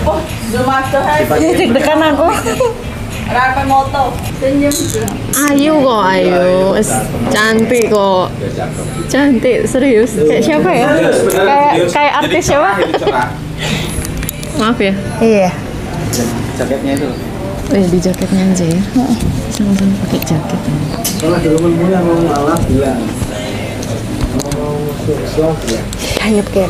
Oh, Zomato hai. Deg-degan aku. Rapi moto. Senyum. Ayu kok, ayu. Cantik kok. Cantik, serius. Kayak siapa ya? Kayak artis siapa? Maaf ya. Iya. Jaketnya itu. Di jaketnya aja ya. Sama-sama pakai jaket. Kalau ada temenmu yang mau ngalah bilang. Mau swab ya. Hanya kayak.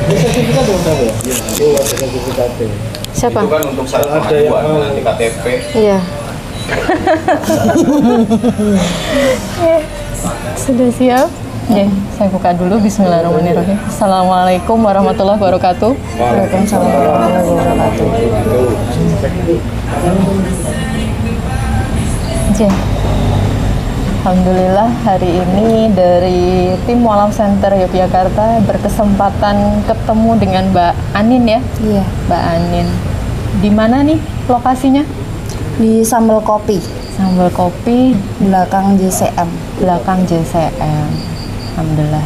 Sertifikat dong ya? Iya. Oh, ada sertifikatnya. Siapa? Itu kan untuk syarat pengaduan nanti KTP. Iya. Sudah siap? Ya, saya buka dulu. Bismillahirrahmanirrahim. Assalamualaikum warahmatullahi wabarakatuh. Waalaikumsalam warahmatullahi wabarakatuh. Oke. Alhamdulillah hari ini dari tim Walam Center Yogyakarta berkesempatan ketemu dengan Mbak Anin ya. Iya. Mbak Anin. Di mana nih lokasinya? Di Sambal Kopi, Sambal Kopi belakang JCM. belakang JCM. Alhamdulillah.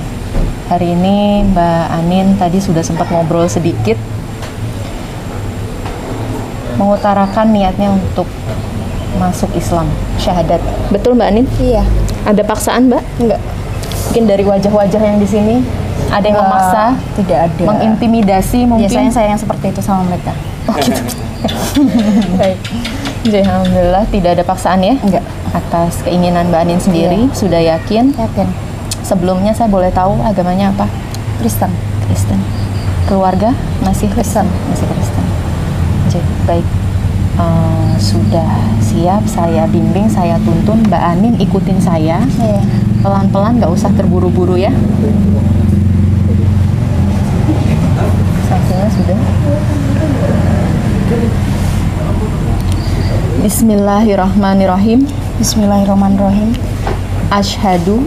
Hari ini Mbak Anin tadi sudah sempat ngobrol sedikit, mengutarakan niatnya untuk masuk Islam, syahadat. Betul Mbak Anin? Iya. Ada paksaan Mbak? Enggak. Mungkin dari wajah-wajah yang di sini ada yang memaksa, Tidak ada. mengintimidasi mungkin. Biasanya saya yang seperti itu sama mereka. Oh gitu. Baik. Jadi alhamdulillah tidak ada paksaan ya? Enggak. Atas keinginan Mbak Anin sendiri, Iya. sudah yakin? Yakin. Sebelumnya saya boleh tahu agamanya apa? Kristen. Kristen. Keluarga masih Kristen? Masih Kristen. Jadi, baik. Sudah siap, saya bimbing, saya tuntun. Mbak Anin ikutin saya. Iya. Pelan-pelan, nggak usah terburu-buru ya. Saksinya sudah. Bismillahirrahmanirrahim. Bismillahirrahmanirrahim. Asyhadu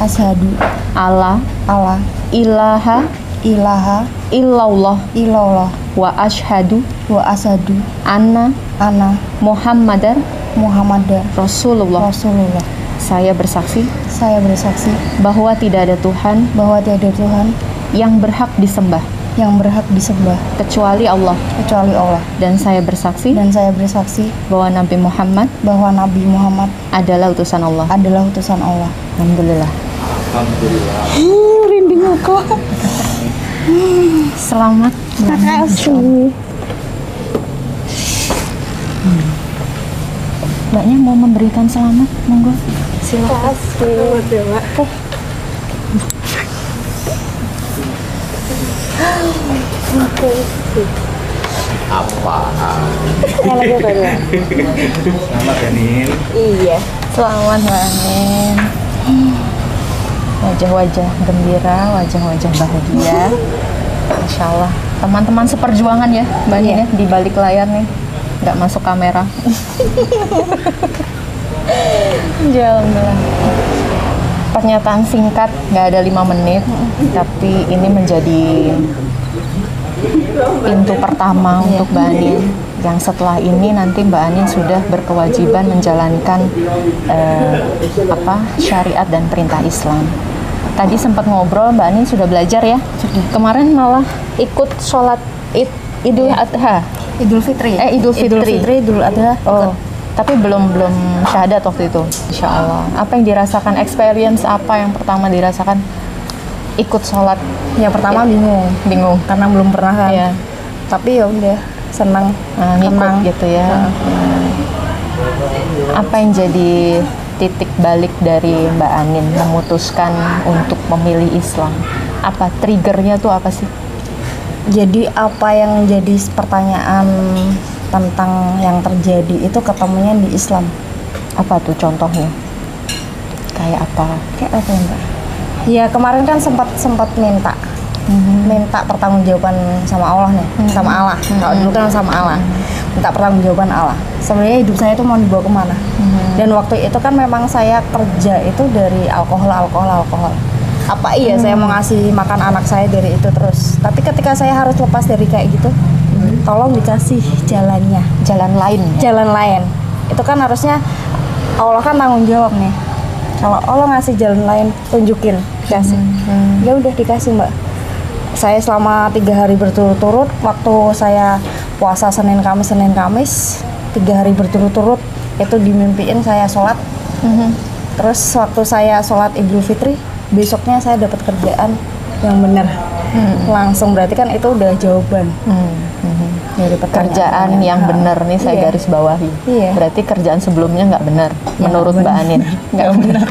Asyhadu alla alla ilaha ilaha illallah illallah wa asyhadu wa asyhadu anna anna Muhammadar Muhammadar Rasulullah. Rasulullah. Saya bersaksi Saya bersaksi bahwa tidak ada Tuhan bahwa tiada Tuhan yang berhak disembah yang berhak disembah kecuali Allah, kecuali Allah. dan saya bersaksi Dan saya bersaksi bahwa Nabi Muhammad bahwa Nabi Muhammad adalah utusan Allah. adalah utusan Allah. Alhamdulillah. Alhamdulillah. Rinding aku. Selamat. Makasih. Mbaknya mau memberikan selamat, monggo. Silakan. Apa? Selamat ya, Nin. Iya. Selamat Mbak Anin. Wajah-wajah gembira, wajah-wajah bahagia. Insya Allah. Teman-teman seperjuangan ya Mbak Anin ya, di balik layar nih. Nggak masuk kamera. Ya, alhamdulillah. Pernyataan singkat, nggak ada 5 menit, tapi ini menjadi pintu pertama untuk Mbak Anin. Yang setelah ini nanti Mbak Anin sudah berkewajiban menjalankan syariat dan perintah Islam. Tadi sempat ngobrol, Mbak Anin sudah belajar ya? Sudah. Kemarin malah ikut sholat Idul Adha. Idul Fitri. Idul Fitri. Idul Adha. Oh, tapi belum syahadat waktu itu. Insya Allah. Apa yang dirasakan? Experience apa yang pertama dirasakan? Ikut sholat. Yang pertama bingung karena belum pernah kan. Iya. Tapi ya udah senang, Ngikut tenang gitu ya. Apa yang jadi titik balik dari Mbak Anin memutuskan untuk memilih Islam? Apa triggernya tuh apa sih? Jadi apa yang jadi pertanyaan tentang yang terjadi itu ketemunya di Islam. Apa tuh contohnya? Kayak apa? Kayak apa ya, Mbak? Ya kemarin kan sempat minta pertanggungjawaban sama Allah nih, sama Allah. Kalau dulu kan sama Allah, minta pertanggungjawaban Allah. Sebenarnya hidup saya itu mau dibawa kemana? Dan waktu itu kan memang saya kerja itu dari alkohol. Apa iya saya mau ngasih makan anak saya dari itu terus? Tapi ketika saya harus lepas dari kayak gitu, tolong dikasih jalannya, Jalan lain ya? jalan lain. Itu kan harusnya Allah kan tanggung jawab nih. Kalau Allah ngasih jalan lain, tunjukin, dikasih. Ya udah dikasih, Mbak. saya selama 3 hari berturut-turut, waktu saya puasa Senin Kamis 3 hari berturut-turut itu dimimpiin saya sholat. Terus waktu saya sholat Idul Fitri, besoknya saya dapat kerjaan yang benar. Langsung berarti kan itu udah jawaban. Dari Kerjaan yang benar nih saya Iya. garis bawahi. Iya. Berarti kerjaan sebelumnya nggak benar Ya, menurut nggak Mbak benar. Anin. Nggak benar.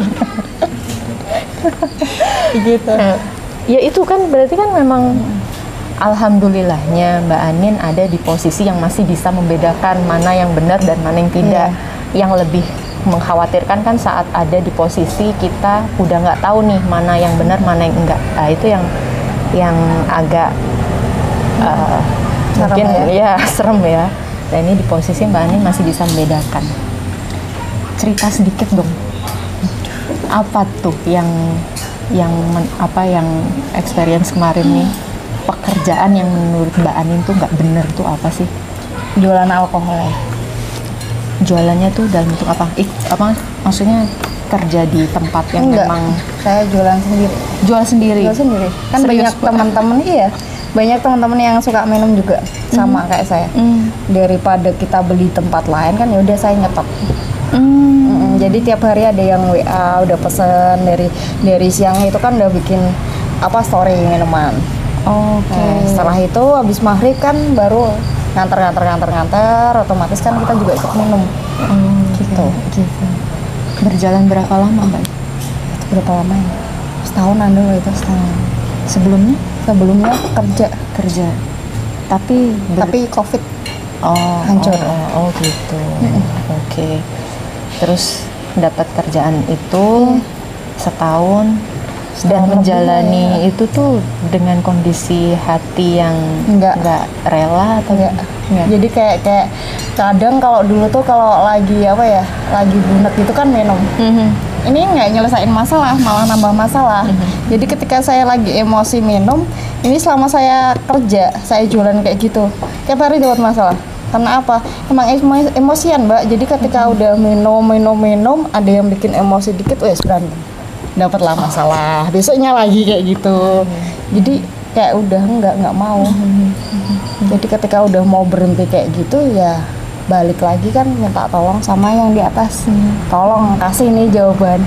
gitu. Ya itu kan berarti kan memang alhamdulillahnya Mbak Anin ada di posisi yang masih bisa membedakan mana yang benar dan mana yang tidak. Yang lebih mengkhawatirkan kan saat ada di posisi kita udah nggak tahu nih mana yang benar mana yang enggak. Nah, itu yang agak Serem mungkin ya? ya serem ya. Dan ini di posisi Mbak Anin masih bisa membedakan. Cerita sedikit dong. Apa tuh yang experience kemarin nih, pekerjaan yang menurut Mbak Anin tuh nggak bener tuh apa sih? Jualan alkohol. Jualannya tuh dalam bentuk apa? Maksudnya kerja di tempat yang Enggak, memang saya jualan sendiri. jual sendiri. Jual sendiri. Kan Serius, banyak Bu? teman-teman banyak teman-teman yang suka minum juga sama kayak saya. Daripada kita beli tempat lain kan ya udah saya nyetok. Jadi tiap hari ada yang WA udah pesen dari siang itu kan udah bikin story minuman. Oke. Nah, setelah itu habis maghrib kan baru nganter, otomatis kan kita juga ikut minum. Gitu. Berjalan berapa lama Mbak? Berapa lama ya? Setahunan dulu itu setahun. Sebelumnya Sebelumnya kerja, tapi tapi COVID hancur. hancur. Oh gitu. Oke. Terus dapat kerjaan itu setahun dan Setahun menjalani lebih, ya. itu tuh dengan kondisi hati yang Enggak. rela atau Enggak. enggak? Jadi kayak kadang kalau dulu tuh kalau lagi lagi bunek gitu kan minum. Ini nggak nyelesain masalah, malah nambah masalah. Jadi ketika saya lagi emosi minum, ini selama saya kerja, saya jualan kayak gitu, tiap hari dapat masalah. Karena apa? Emang emosian, Mbak. Jadi ketika udah minum, ada yang bikin emosi dikit, wes berantem. Dapatlah masalah. Besoknya lagi kayak gitu. Jadi kayak udah nggak mau. Jadi ketika udah mau berhenti kayak gitu ya balik lagi kan minta tolong sama yang di atas. Tolong kasih nih jawaban.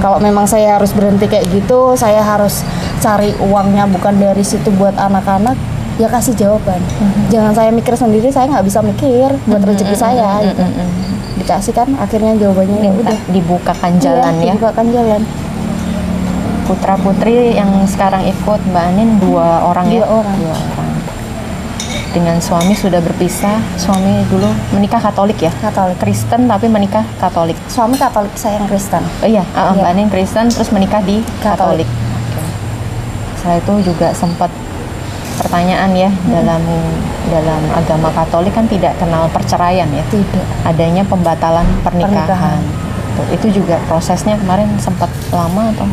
Kalau memang saya harus berhenti kayak gitu, saya harus cari uangnya bukan dari situ buat anak-anak, ya kasih jawaban. Jangan saya mikir sendiri, saya nggak bisa mikir buat rezeki saya. Gitu. Dikasih kan akhirnya jawabannya ya udah Dibukakan jalan ya. dibukakan jalan. Putra putri yang sekarang ikut Mbak Anin 2 orang ya? 2 orang. 2 orang. Dengan suami sudah berpisah. Suami dulu menikah Katolik ya? Katolik. Kristen tapi menikah Katolik. Suami Katolik, saya yang Kristen. Oh iya, Mbak Iya. Anin Kristen terus menikah di Katolik. Katolik. Oke. Setelah itu juga sempat pertanyaan ya, dalam agama Katolik kan tidak kenal perceraian ya. Tidak. Adanya pembatalan pernikahan. Itu juga prosesnya kemarin sempat lama atau?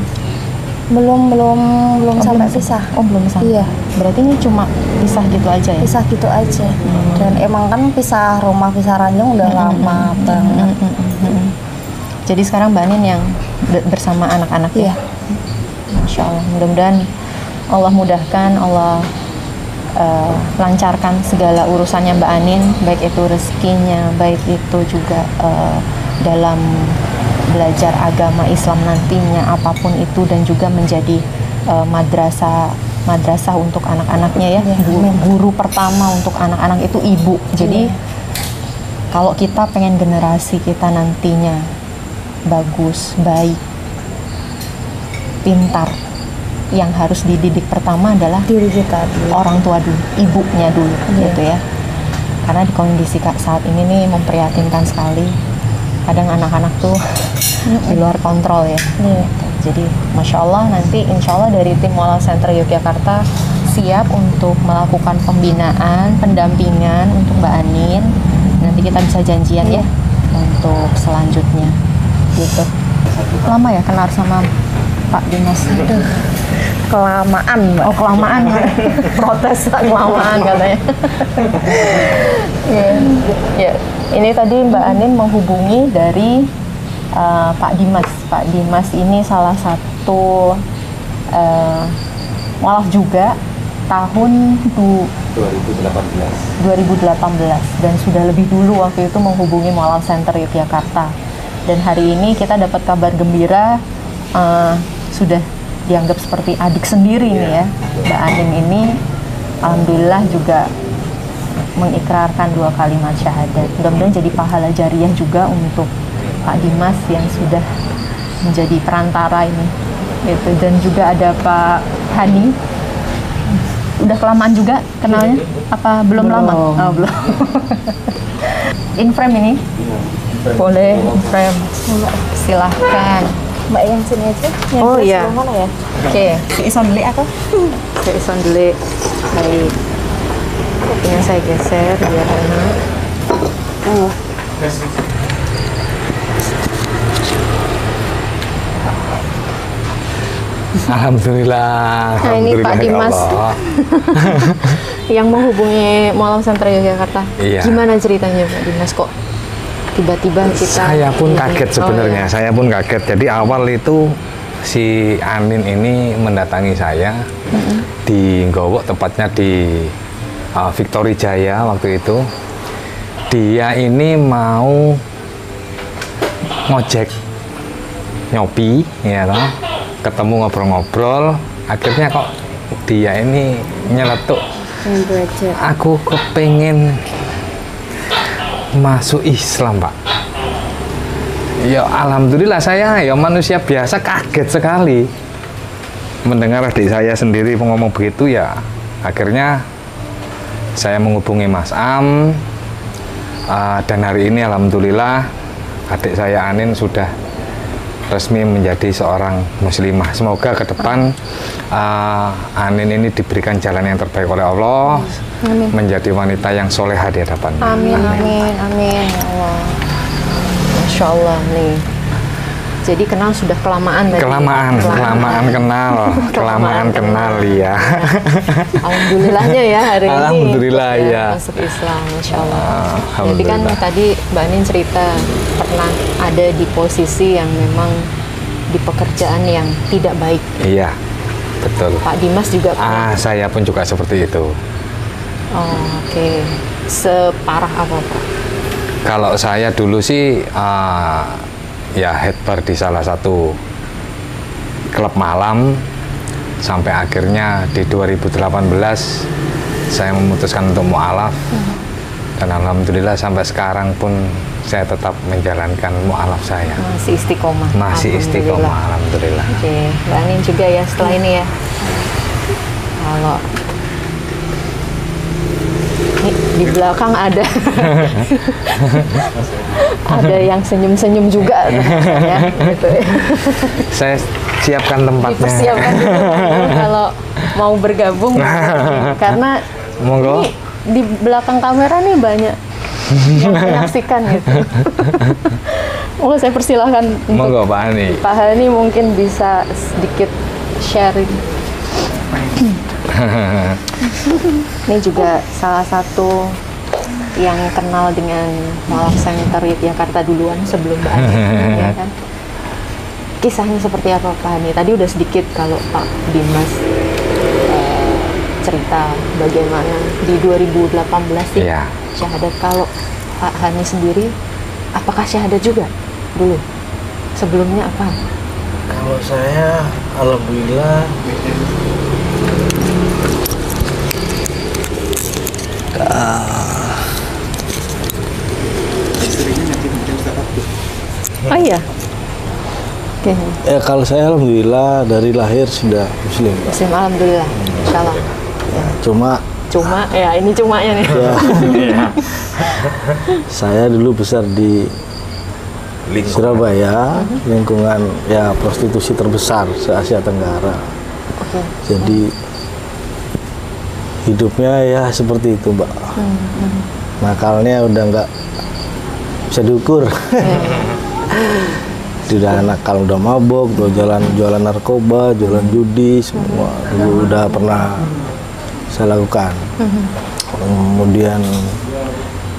Belum sampai pisah. Oh, belum sampai. Iya. Berarti ini cuma pisah gitu aja ya? Pisah gitu aja. Dan emang kan pisah rumah, pisah ranjang udah lama banget. Jadi sekarang Mbak Anin yang bersama anak-anak ya? Iya. Masya Allah, mudah-mudahan Allah mudahkan, Allah lancarkan segala urusannya Mbak Anin, baik itu rezekinya, baik itu juga dalam belajar agama Islam nantinya, apapun itu, dan juga menjadi madrasah untuk anak-anaknya ya. Guru pertama untuk anak-anak itu ibu. Jadi kalau kita pengen generasi kita nantinya bagus, baik, pintar, yang harus dididik pertama adalah Diri kita dulu. orang tua dulu, ibunya dulu gitu ya. Karena di kondisi saat ini nih memprihatinkan sekali. Kadang anak-anak tuh di luar kontrol ya. Jadi Masya Allah nanti Insya Allah dari tim Moral Center Yogyakarta siap untuk melakukan pembinaan, pendampingan untuk Mbak Anin. Nanti kita bisa janjian ya untuk selanjutnya gitu. Lama ya kenal sama Pak Dimas? Kelamaan, Mbak. Oh kelamaan, protes kelamaan katanya. Ya, ini tadi Mbak Anin menghubungi dari Pak Dimas. Pak Dimas ini salah satu mualaf juga tahun 2018 dan sudah lebih dulu waktu itu menghubungi Mu'alaf Center Yogyakarta. Dan hari ini kita dapat kabar gembira, sudah dianggap seperti adik sendiri nih ya. Mbak Anin ini alhamdulillah juga mengikrarkan 2 kalimat syahadat. Mudah-mudahan jadi pahala jariah juga untuk Pak Dimas yang sudah menjadi perantara ini. Gitu. Dan juga ada Pak Hani. Udah kelamaan juga kenalnya? Apa belum lama? Oh, belum. In frame ini? Boleh, in frame. Silahkan. Mbak yang sini aja. Yang Oh sebelah iya. mana ya? Oke, Ison beli aku. saya ison dulu. Baik. Kopinya saya geser biar enak. Oh. Alhamdulillah. Nah, ini Pak Alhamdulillah, ya Dimas. Allah. Yang menghubungi Mu'alaf Center Yogyakarta. Iya. Gimana ceritanya Pak Dimas kok tiba-tiba kita? Saya pun kaget sebenarnya. Oh, iya. Saya pun kaget. Jadi awal itu si Anin ini mendatangi saya di Nggowo, tepatnya di Victory Jaya waktu itu. Dia ini mau ngojek nyopi, ya toh. Ketemu ngobrol-ngobrol. Akhirnya kok dia ini nyeletuk, aku kepengen masuk Islam, Pak. Ya alhamdulillah, saya ya manusia biasa kaget sekali mendengar adik saya sendiri ngomong begitu. Ya akhirnya saya menghubungi Mas Am, dan hari ini alhamdulillah adik saya Anin sudah resmi menjadi seorang muslimah. Semoga ke depan Anin ini diberikan jalan yang terbaik oleh Allah, menjadi wanita yang soleha di hadapan. Amin, amin, amin, ya Allah. Masya Allah nih. Jadi kenal sudah kelamaan tadi. Kelamaan kenal, ya. Alhamdulillahnya ya hari ini. Alhamdulillah, ya. Masuk Islam, Masya Allah. Jadi kan Alhamdulillah. tadi Mbak Anin cerita pernah ada di posisi yang memang di pekerjaan yang tidak baik. Iya, betul. Pak Dimas juga pernah. Saya pun juga seperti itu. Oh, oke. Separah apa Pak? Kalau saya dulu sih ya head bar di salah satu klub malam, sampai akhirnya di 2018 saya memutuskan untuk mu'alaf, dan alhamdulillah sampai sekarang pun saya tetap menjalankan mu'alaf saya. Masih istiqomah. Masih istiqomah, alhamdulillah. Oke, Mbak Anin juga ya setelah ini ya. Kalau di belakang ada ada yang senyum-senyum juga ya, gitu ya. Saya siapkan tempatnya. Dipersiapkan dulu kalau mau bergabung karena Monggo. ini di belakang kamera nih banyak yang menyaksikan gitu. Monggo saya persilahkan Monggo untuk Pak Ani. Pak Hani mungkin bisa sedikit sharing. Ini juga salah satu yang kenal dengan Mu'alaf Center Yogyakarta duluan sebelum Mbak Ani, ya kan? Kisahnya seperti apa Pak Hani? Tadi udah sedikit kalau Pak Dimas cerita bagaimana di 2018 sih Iya. syahadat. Kalau Pak Hani sendiri, apakah syahadat juga dulu? Sebelumnya apa? Kalau saya, alhamdulillah Oh iya. Oke. ya kalau saya alhamdulillah dari lahir sudah muslim, Pak. Muslim, alhamdulillah. Insya Allah. Cuma Ya ini cumanya nih. ya, saya dulu besar di Surabaya, lingkungan ya prostitusi terbesar se Asia Tenggara. Oke. Jadi hidupnya ya seperti itu, Mbak. Nakalnya udah nggak bisa diukur. Udah nakal, udah mabok, udah jualan narkoba, jualan judi, semua dulu udah pernah saya lakukan. Kemudian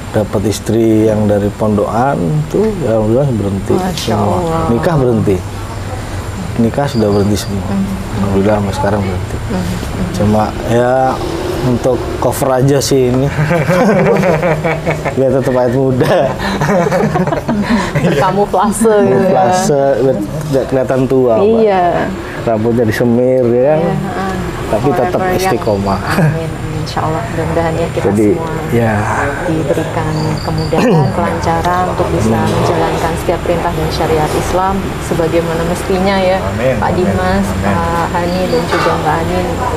dapat istri yang dari pondokan tuh, ya alhamdulillah berhenti. Masya Semua. Allah. Nikah berhenti. nikah sudah berhenti semua. Alhamdulillah sampai sekarang berhenti. Cuma ya untuk cover aja sih ini. Biar tetap awet muda. Kamuflase gitu ya. Kamuflase, biar tidak kelihatan tua. Pak. Iya. Rambutnya disemir ya kan. Iya, Tapi tetap Forever young. istiqomah. Amin. Insya Allah mudah-mudahan ya kita Jadi semua ya diberikan kemudahan, kelancaran untuk bisa menjalankan setiap perintah dan syariat Islam sebagaimana mestinya ya. Amin, Pak amin, Dimas, amin. Pak Hani dan juga Mbak Anin gitu.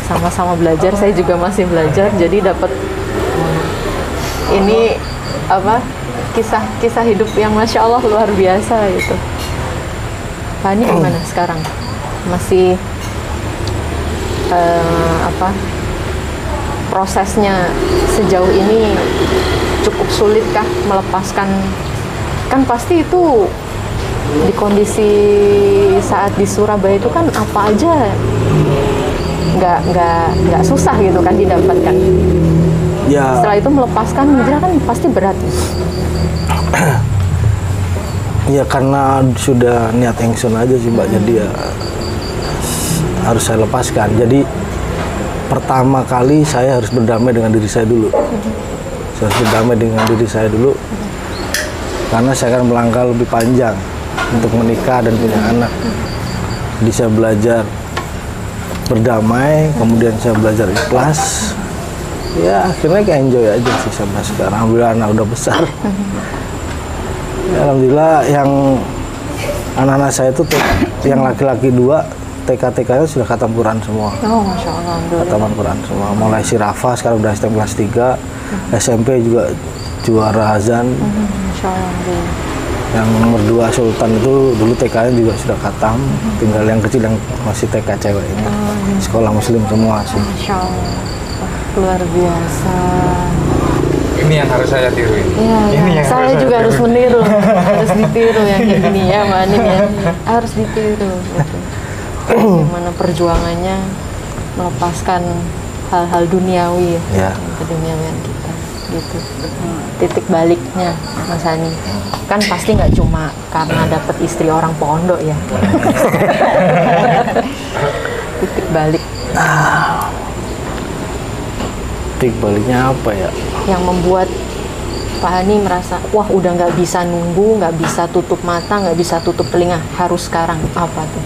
Sama-sama belajar, saya juga masih belajar jadi dapat ini apa kisah hidup yang Masya Allah luar biasa gitu. Pak Hani gimana sekarang? Masih apa prosesnya sejauh ini cukup sulit kah melepaskan, kan pasti itu di kondisi saat di Surabaya itu kan apa aja nggak susah gitu kan didapatkan. ya Setelah itu melepaskan hijrah kan pasti berat. ya karena sudah niat ingsun aja sih Mbak. Jadi ya harus saya lepaskan. Jadi pertama kali saya harus berdamai dengan diri saya dulu. Saya harus berdamai dengan diri saya dulu. Karena saya akan melangkah lebih panjang untuk menikah dan punya anak. Jadi saya belajar berdamai, kemudian saya belajar ikhlas. Ya akhirnya kayak enjoy aja sih sampai sekarang. Alhamdulillah anak udah besar. Ya, alhamdulillah yang anak-anak saya itu yang laki-laki 2 TK-TK-nya sudah khatam Quran semua. Oh, Masya Allah. Khataman Quran semua. Mulai si Rafa sekarang udah STM kelas 3, SMP juga juara azan. Masya Allah. Yang nomor 2 Sultan itu dulu TK-nya juga sudah khatam. Tinggal yang kecil yang masih TK cewek ini. Sekolah muslim semua sih. Masya Allah. Wah, luar biasa. Ini yang harus saya tiru ini. Iya, Ini ya. yang Saya juga harus meniru, harus ditiru yang kayak gini ya, Mbak Anin ya. Harus ditiru. Gitu. Bagaimana perjuangannya melepaskan hal-hal duniawi Ya. keduniawian kita gitu. Titik baliknya Mas Hani kan pasti nggak cuma karena dapat istri orang pondok ya. Titik balik Titik baliknya apa ya? yang membuat Pak Hani merasa wah udah nggak bisa nunggu, nggak bisa tutup mata, nggak bisa tutup telinga, harus sekarang. Apa tuh?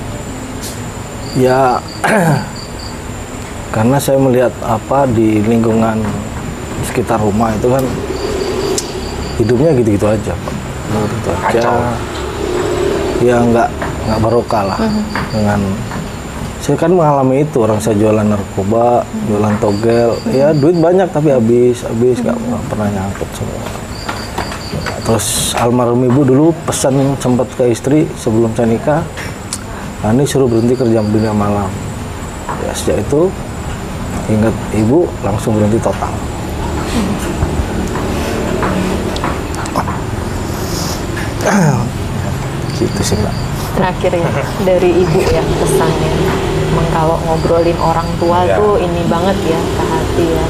Ya karena saya melihat apa di lingkungan sekitar rumah itu kan hidupnya gitu-gitu aja Pak. Gitu aja. Kacau. Ya nggak barokah lah dengan saya kan mengalami itu. Orang saya jualan narkoba, jualan togel, ya duit banyak tapi habis nggak pernah nyangkut semua. Terus almarhum ibu dulu pesan sempat ke istri sebelum saya nikah, ini suruh berhenti kerja dunia malam. Ya sejak itu ingat ibu langsung berhenti total. Gitu sih Pak. Terakhir ya dari ibu ya pesannya. Emang kalau ngobrolin orang tua Ya. tuh ini banget ya ke hati ya.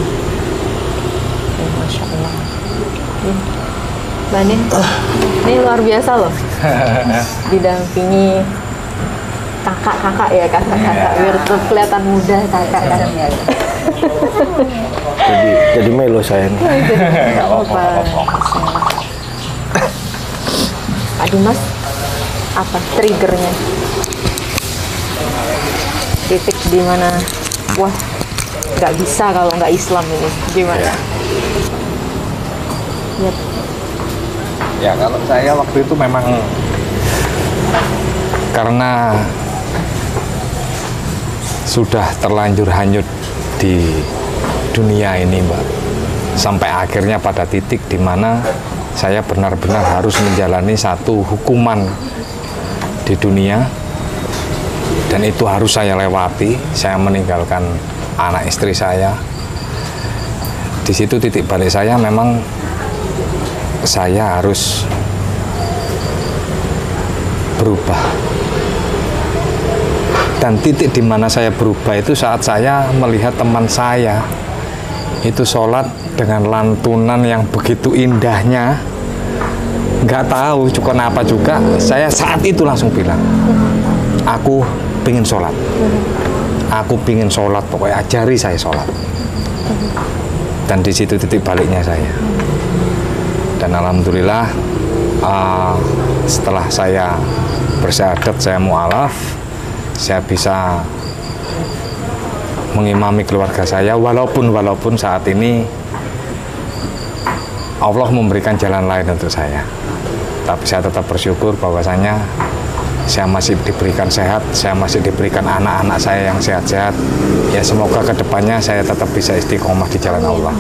Ya, Masya Allah. Ya. Mbak Nin, ini luar biasa loh. Didampingi kakak-kakak ya, kakak-kakak biar tetap kelihatan muda kakak kan. Jadi melo saya nih. Nggak apa-apa. Pak Dimas, apa triggernya? Titik di mana, wah, nggak bisa kalau nggak Islam ini, gimana? Ya, Ya kalau saya waktu itu memang karena sudah terlanjur hanyut di dunia ini Mbak, sampai akhirnya pada titik di mana saya benar-benar harus menjalani satu hukuman di dunia, dan itu harus saya lewati. Saya meninggalkan anak istri saya. Di situ titik balik saya memang saya harus berubah. Dan titik di mana saya berubah itu saat saya melihat teman saya itu sholat dengan lantunan yang begitu indahnya. Nggak tahu kenapa juga saya saat itu langsung bilang, aku pingin sholat. Aku pingin sholat, pokoknya ajari saya sholat. Dan di situ titik baliknya saya. Dan alhamdulillah setelah saya bersyahadat, saya mu'alaf, saya bisa mengimami keluarga saya, walaupun saat ini Allah memberikan jalan lain untuk saya. Tapi saya tetap bersyukur bahwasanya saya masih diberikan sehat, saya masih diberikan anak-anak saya yang sehat-sehat. Ya semoga kedepannya saya tetap bisa istiqomah di jalan Allah.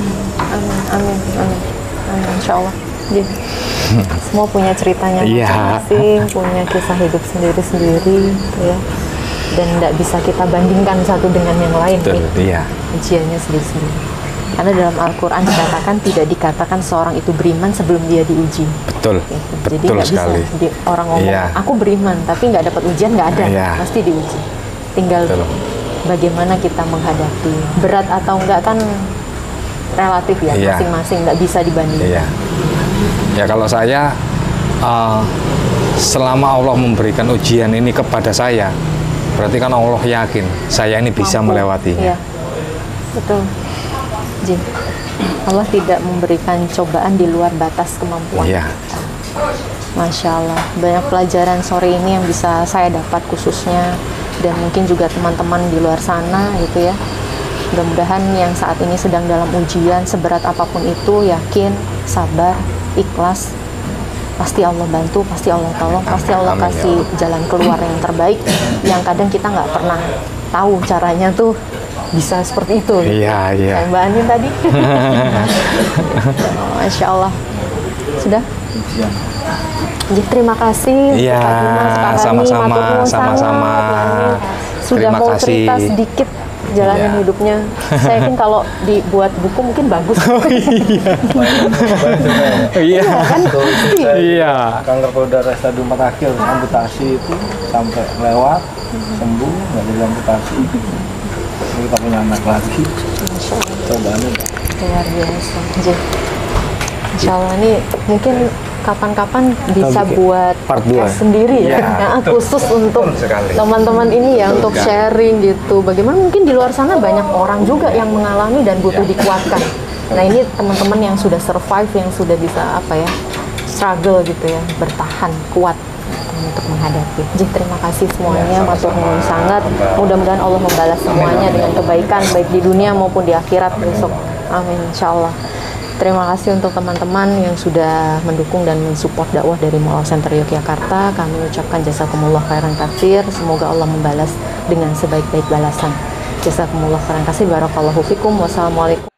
Amin. Insya Allah. Semua punya ceritanya Iya. masing-masing, punya kisah hidup sendiri-sendiri, gitu ya. Dan tidak bisa kita bandingkan satu dengan yang lain. Betul, iya. Ujiannya sendiri-sendiri. Karena dalam Al-Quran dikatakan tidak dikatakan seorang itu beriman sebelum dia diuji. Betul, Gitu. Jadi betul nggak sekali. bisa orang ngomong Iya. aku beriman tapi nggak dapat ujian, nggak ada, Iya. pasti diuji. Tinggal Betul. bagaimana kita menghadapi, berat atau enggak kan relatif ya, Iya. masing-masing, nggak bisa dibandingkan. Iya. Ya kalau saya selama Allah memberikan ujian ini kepada saya, berarti kan Allah yakin saya ini bisa Mampu. melewatinya. Iya. Betul. Jin. Allah tidak memberikan cobaan di luar batas kemampuan. Iya. Masya Allah, banyak pelajaran sore ini yang bisa saya dapat khususnya, dan mungkin juga teman-teman di luar sana gitu ya. Mudah-mudahan yang saat ini sedang dalam ujian, seberat apapun itu, yakin, sabar, ikhlas, pasti Allah bantu, pasti Allah tolong, pasti Allah Amin, ya kasih jalan keluar yang terbaik, yang kadang kita nggak pernah tahu caranya tuh bisa seperti itu. Iya, iya. Kayak Mbak Anin tadi. Masya Allah. Sudah? Jadi, terima kasih. Iya, Pak Dimas, Pak Hani, sama-sama, matur nuwun sama-sama. sangat, Mbak Anin. Sudah Terima mau kasih. cerita sedikit jalanan Iya. hidupnya. Saya yakin kalau dibuat buku mungkin bagus. Iya. Kan pasti. Iya. Kanker payudara stadium 4 akhir, amputasi itu sampai lewat, sembuh, nggak jadi amputasi. Ini kita punya anak lagi. Cobaan itu. Luar biasa. Jadi, Insya Allah ini mungkin kapan-kapan bisa bikin buat part dua. podcast sendiri ya, Iya, Nah, khusus untuk sekali. teman-teman ini ya, untuk sekali. sharing gitu. Bagaimana mungkin di luar sana banyak orang juga yang mengalami dan butuh Iya. dikuatkan. Nah ini teman-teman yang sudah survive, yang sudah bisa apa ya, struggle gitu ya, bertahan kuat untuk menghadapi. Jadi terima kasih semuanya, matur nuwun sangat. Mudah-mudahan Allah membalas semuanya dengan kebaikan baik di dunia maupun di akhirat besok. Amin, insya Allah. Terima kasih untuk teman-teman yang sudah mendukung dan mensupport dakwah dari Mu'alaf Center Yogyakarta. Kami ucapkan jazakumullah khairan katsir. Semoga Allah membalas dengan sebaik-baik balasan. Jazakumullah khairan katsir. Barakallahu fikum. Wassalamualaikum.